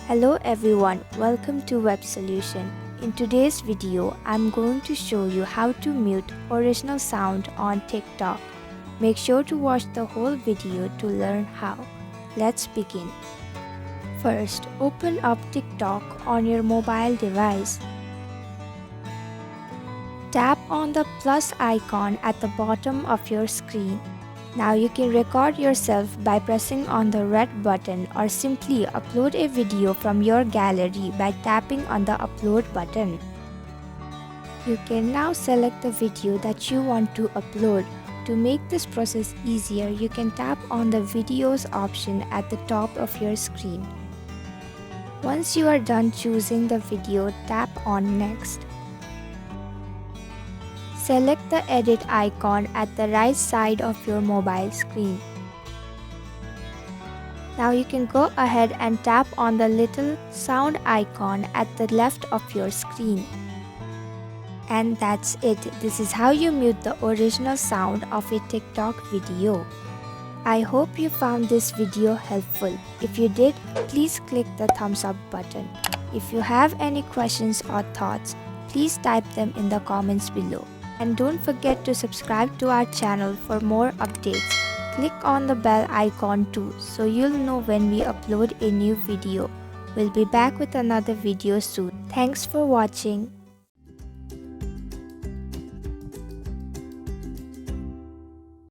Hello everyone, welcome to Web Solution. In today's video, I'm going to show you how to mute original sound on TikTok. Make sure to watch the whole video to learn how. Let's begin. First, open up TikTok on your mobile device. Tap on the plus icon at the bottom of your screen. Now you can record yourself by pressing on the red button or simply upload a video from your gallery by tapping on the upload button. You can now select the video that you want to upload. To make this process easier, you can tap on the videos option at the top of your screen. Once you are done choosing the video, tap on next. Select the edit icon at the right side of your mobile screen. Now you can go ahead and tap on the little sound icon at the left of your screen. And that's it. This is how you mute the original sound of a TikTok video. I hope you found this video helpful. If you did, please click the thumbs up button. If you have any questions or thoughts, please type them in the comments below. And don't forget to subscribe to our channel for more updates. Click on the bell icon too so you'll know when we upload a new video. We'll be back with another video soon. Thanks for watching.